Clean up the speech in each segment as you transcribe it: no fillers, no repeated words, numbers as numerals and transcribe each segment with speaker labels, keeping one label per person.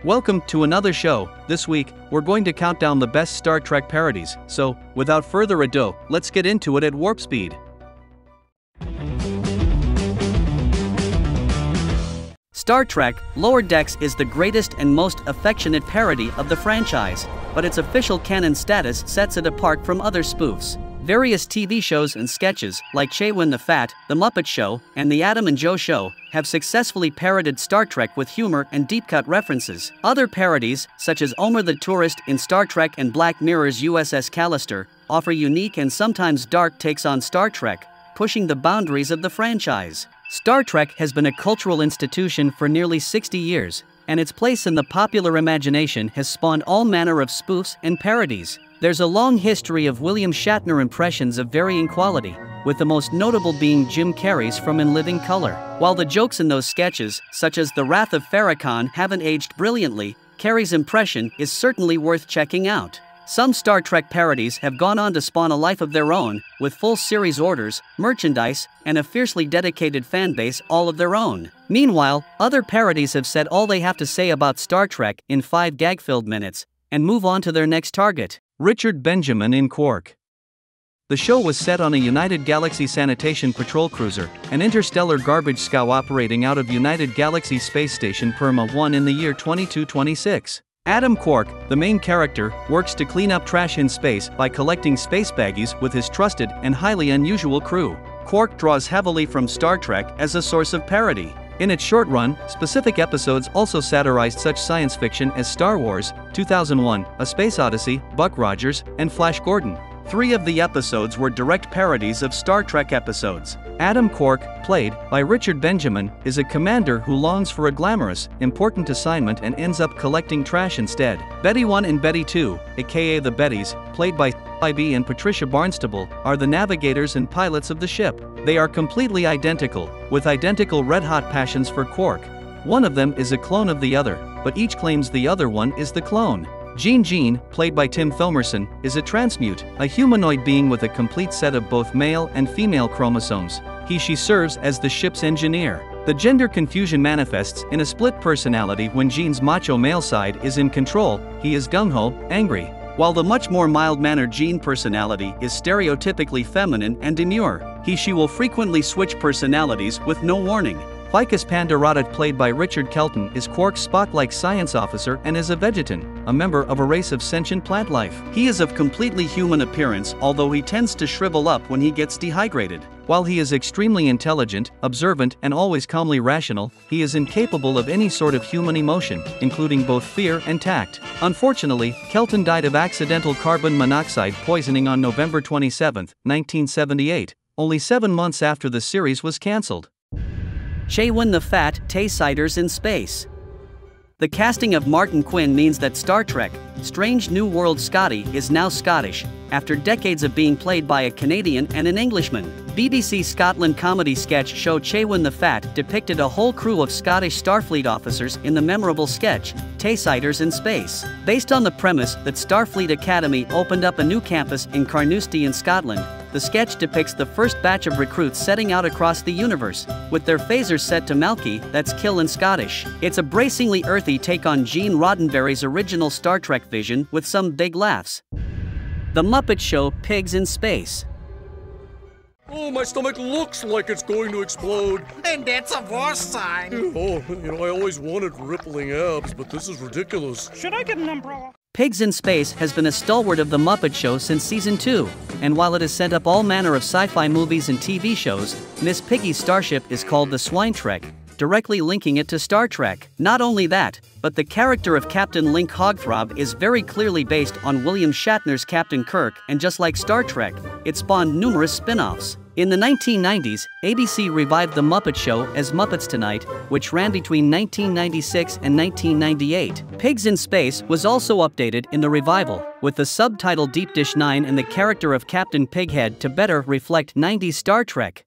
Speaker 1: Welcome to another show. This week, we're going to count down the best Star Trek parodies, so, without further ado, let's get into it at warp speed. Star Trek: Lower Decks is the greatest and most affectionate parody of the franchise, but its official canon status sets it apart from other spoofs. Various TV shows and sketches, like Chewin the Fat, The Muppet Show, and The Adam and Joe Show, have successfully parodied Star Trek with humor and deep-cut references. Other parodies, such as Omer the Tourist in Star Trek and Black Mirror's USS Callister, offer unique and sometimes dark takes on Star Trek, pushing the boundaries of the franchise. Star Trek has been a cultural institution for nearly 60 years, and its place in the popular imagination has spawned all manner of spoofs and parodies. There's a long history of William Shatner impressions of varying quality, with the most notable being Jim Carrey's from In Living Color. While the jokes in those sketches, such as The Wrath of Farrakhan, haven't aged brilliantly, Carrey's impression is certainly worth checking out. Some Star Trek parodies have gone on to spawn a life of their own, with full series orders, merchandise, and a fiercely dedicated fanbase all of their own. Meanwhile, other parodies have said all they have to say about Star Trek in 5 gag-filled minutes, and move on to their next target. Richard Benjamin in Quark. The show was set on a United Galaxy Sanitation Patrol cruiser, an interstellar garbage scow operating out of United Galaxy Space Station Perma 1 in the year 2226. Adam Quark, the main character, works to clean up trash in space by collecting space baggies with his trusted and highly unusual crew. Quark draws heavily from Star Trek as a source of parody. In its short run, specific episodes also satirized such science fiction as Star Wars, 2001, A Space Odyssey, Buck Rogers, and Flash Gordon. 3 of the episodes were direct parodies of Star Trek episodes. Adam Quark, played by Richard Benjamin, is a commander who longs for a glamorous, important assignment and ends up collecting trash instead. Betty 1 and Betty 2, aka the Bettys, played by IB and Patricia Barnstable, are the navigators and pilots of the ship. They are completely identical, with identical red-hot passions for Quark. One of them is a clone of the other, but each claims the other one is the clone. Jean, played by Tim Thomerson, is a transmute, a humanoid being with a complete set of both male and female chromosomes. She serves as the ship's engineer. The gender confusion manifests in a split personality when Jean's macho male side is in control. He is gung-ho, angry, while the much more mild-mannered Jean personality is stereotypically feminine and demure. She will frequently switch personalities with no warning. Ficus Pandorata, played by Richard Kelton, is Quark's Spock-like science officer and is a vegetan, a member of a race of sentient plant life. He is of completely human appearance, although he tends to shrivel up when he gets dehydrated. While he is extremely intelligent, observant, and always calmly rational, he is incapable of any sort of human emotion, including both fear and tact. Unfortunately, Kelton died of accidental carbon monoxide poisoning on November 27, 1978, only 7 months after the series was cancelled. Chewin the Fat, Tay-Siders in Space. The casting of Martin Quinn means that Star Trek: Strange New World Scotty is now Scottish, after decades of being played by a Canadian and an Englishman. BBC Scotland comedy sketch show Chewin the Fat depicted a whole crew of Scottish Starfleet officers in the memorable sketch, Tay-Siders in Space. Based on the premise that Starfleet Academy opened up a new campus in Carnoustie in Scotland, the sketch depicts the first batch of recruits setting out across the universe, with their phasers set to Malky, that's kill in Scottish. It's a bracingly earthy take on Gene Roddenberry's original Star Trek vision with some big laughs. The Muppet Show, Pigs in Space.
Speaker 2: Oh, my stomach looks like it's going to explode.
Speaker 3: And that's a worse sign.
Speaker 2: Oh, I always wanted rippling abs, but this is ridiculous.
Speaker 3: Should I get an umbrella?
Speaker 1: Pigs in Space has been a stalwart of The Muppet Show since season 2, and while it has sent up all manner of sci-fi movies and TV shows, Miss Piggy's starship is called the Swine Trek, directly linking it to Star Trek. Not only that, but the character of Captain Link Hogthrob is very clearly based on William Shatner's Captain Kirk, and just like Star Trek, it spawned numerous spin-offs. In the 1990s, ABC revived The Muppet Show as Muppets Tonight, which ran between 1996 and 1998. Pigs in Space was also updated in the revival, with the subtitle Deep Dish 9 and the character of Captain Pighead to better reflect 90s Star Trek.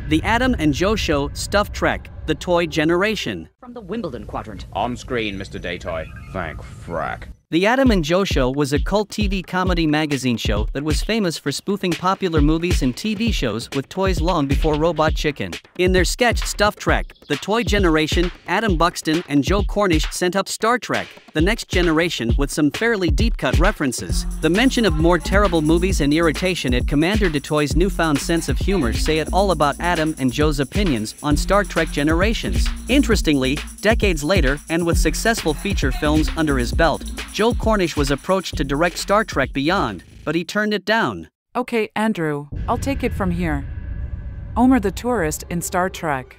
Speaker 1: The Adam and Joe Show, Stuffed Trek, The Toy Generation.
Speaker 4: From the Wimbledon quadrant.
Speaker 5: On screen, Mr. Daytoy. Thank frack.
Speaker 1: The Adam and Joe Show was a cult TV comedy magazine show that was famous for spoofing popular movies and TV shows with toys long before Robot Chicken. In their sketch Stuff Trek, the toy generation, Adam Buxton and Joe Cornish sent up Star Trek, the next generation, with some fairly deep-cut references. The mention of more terrible movies and irritation at Commander DeToy's newfound sense of humor say it all about Adam and Joe's opinions on Star Trek Generations. Interestingly, decades later, and with successful feature films under his belt, Joe Cornish was approached to direct Star Trek Beyond, but he turned it down.
Speaker 4: Okay, Andrew, I'll take it from here. Omer the tourist in Star Trek.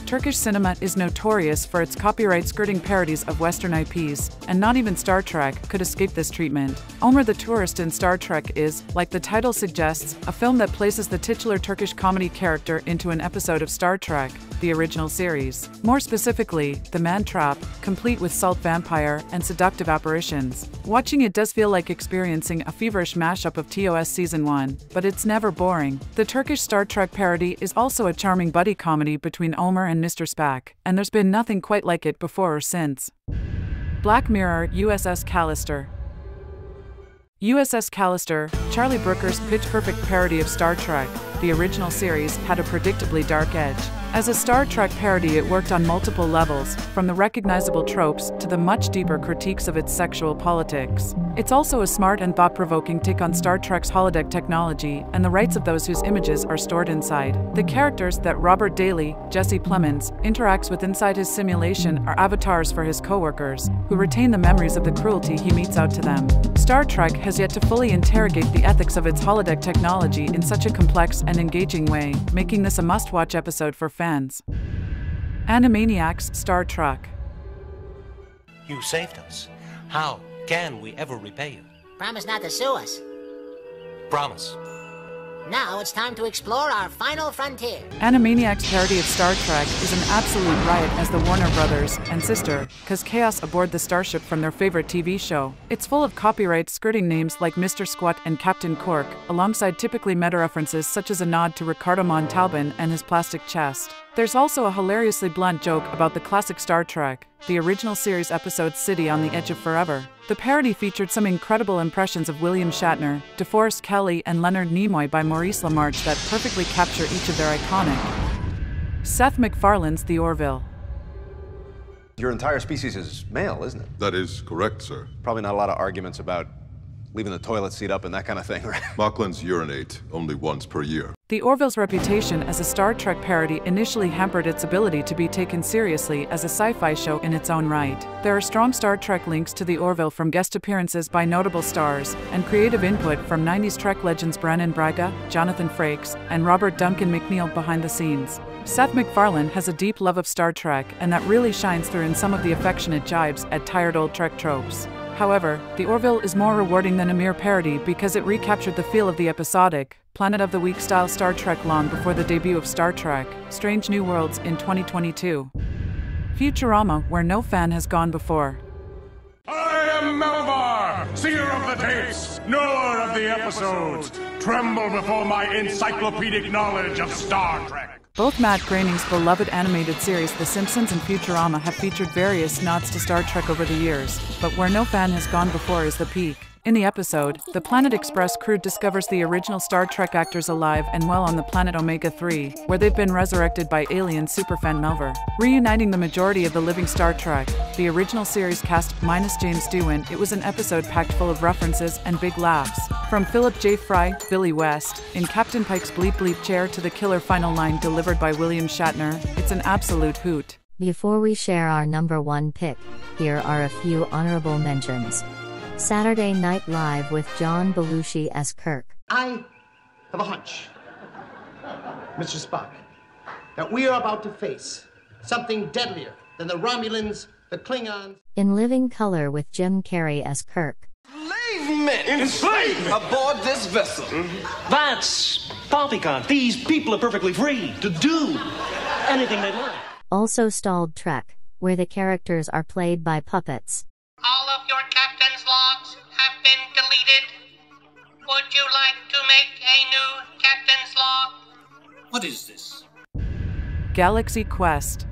Speaker 4: Turkish cinema is notorious for its copyright-skirting parodies of Western IPs, and not even Star Trek could escape this treatment. Omer the Tourist in Star Trek is, like the title suggests, a film that places the titular Turkish comedy character into an episode of Star Trek, the original series. More specifically, the man trap, complete with salt vampire and seductive apparitions. Watching it does feel like experiencing a feverish mashup of TOS Season 1, but it's never boring. The Turkish Star Trek parody is also a charming buddy comedy between Omer and Mr. Spock, and there's been nothing quite like it before or since. Black Mirror USS Callister. USS Callister, Charlie Brooker's pitch-perfect parody of Star Trek, the original series, had a predictably dark edge. As a Star Trek parody, it worked on multiple levels, from the recognizable tropes to the much deeper critiques of its sexual politics. It's also a smart and thought-provoking take on Star Trek's holodeck technology and the rights of those whose images are stored inside. The characters that Robert Daly, Jesse Plemons, interacts with inside his simulation are avatars for his co-workers, who retain the memories of the cruelty he metes out to them. Star Trek has yet to fully interrogate the ethics of its holodeck technology in such a complex and engaging way, making this a must-watch episode for fans. Animaniacs Star Trek.
Speaker 5: You saved us. How can we ever repay you?
Speaker 6: Promise not to sue us.
Speaker 5: Promise.
Speaker 6: Now it's time to explore our final frontier.
Speaker 4: Animaniacs' parody of Star Trek is an absolute riot as the Warner Brothers and sister cause chaos aboard the starship from their favorite TV show. It's full of copyrights skirting names like Mr. Squat and Captain Quark, alongside typically meta references such as a nod to Ricardo Montalban and his plastic chest. There's also a hilariously blunt joke about the classic Star Trek, the original series episode City on the Edge of Forever. The parody featured some incredible impressions of William Shatner, DeForest Kelley, and Leonard Nimoy by Maurice LaMarche that perfectly capture each of their iconic. Seth MacFarlane's The Orville.
Speaker 7: Your entire species is male, isn't it?
Speaker 8: That is correct, sir.
Speaker 7: Probably not a lot of arguments about leaving the toilet seat up and that kind of thing, right?
Speaker 8: Mocklins urinate only once per year.
Speaker 4: The Orville's reputation as a Star Trek parody initially hampered its ability to be taken seriously as a sci-fi show in its own right. There are strong Star Trek links to the Orville from guest appearances by notable stars, and creative input from 90s Trek legends Brannon Braga, Jonathan Frakes, and Robert Duncan McNeil behind the scenes. Seth MacFarlane has a deep love of Star Trek, and that really shines through in some of the affectionate jibes at tired old Trek tropes. However, The Orville is more rewarding than a mere parody because it recaptured the feel of the episodic, Planet of the Week style Star Trek long before the debut of Star Trek: Strange New Worlds in 2022. Futurama, where no fan has gone before.
Speaker 3: I am Melvar, seer of the tapes, knower of the episodes. Tremble before my encyclopedic knowledge of Star Trek.
Speaker 4: Both Matt Groening's beloved animated series The Simpsons and Futurama have featured various nods to Star Trek over the years, but where no fan has gone before is the peak. In the episode, the Planet Express crew discovers the original Star Trek actors alive and well on the planet Omega-3, where they've been resurrected by alien superfan Melvar. Reuniting the majority of the living Star Trek, the original series cast minus James Doohan, it was an episode packed full of references and big laughs. From Philip J. Fry, Billy West, in Captain Pike's bleep bleep chair to the killer final line delivered by William Shatner, it's an absolute hoot.
Speaker 9: Before we share our number one pick, here are a few honorable mentions. Saturday Night Live with John Belushi as Kirk.
Speaker 10: I have a hunch, Mr. Spock, that we are about to face something deadlier than the Romulans, the Klingons.
Speaker 9: In Living Color with Jim Carrey as Kirk.
Speaker 3: Enslavement! Enslavement!
Speaker 11: Aboard this vessel. That's poppycock. These people are perfectly free to do anything they like.
Speaker 9: Also Stalled Trek, where the characters are played by puppets.
Speaker 12: All of your captain's logs have been deleted. Would you like to make a new captain's log?
Speaker 11: What is this?
Speaker 4: Galaxy Quest.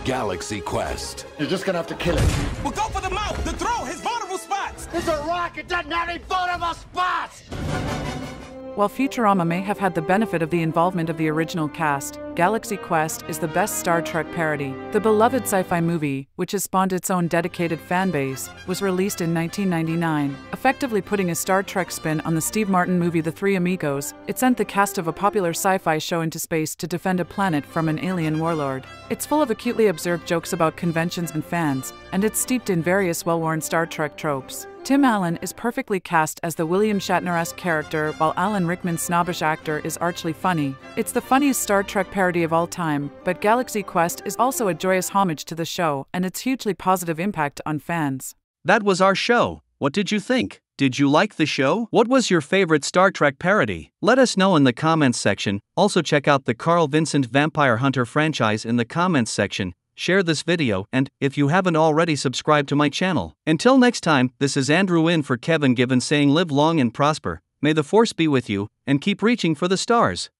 Speaker 13: Galaxy Quest.
Speaker 10: You're just gonna have to kill him.
Speaker 14: We'll go for the mouth, the throat, his vulnerable spots!
Speaker 10: It's a rock, it doesn't have any vulnerable spots!
Speaker 4: While Futurama may have had the benefit of the involvement of the original cast, Galaxy Quest is the best Star Trek parody. The beloved sci-fi movie, which has spawned its own dedicated fanbase, was released in 1999. Effectively putting a Star Trek spin on the Steve Martin movie The Three Amigos, it sent the cast of a popular sci-fi show into space to defend a planet from an alien warlord. It's full of acutely observed jokes about conventions and fans, and it's steeped in various well-worn Star Trek tropes. Tim Allen is perfectly cast as the William Shatner-esque character, while Alan Rickman's snobbish actor is archly funny. It's the funniest Star Trek parody of all time, but Galaxy Quest is also a joyous homage to the show and its hugely positive impact on fans.
Speaker 1: That was our show. What did you think? Did you like the show? What was your favorite Star Trek parody? Let us know in the comments section. Also check out the Carl Vincent Vampire Hunter franchise in the comments section. Share this video, and, if you haven't already, subscribe to my channel. Until next time, this is Andrew in for Kevin Given saying live long and prosper, may the force be with you, and keep reaching for the stars.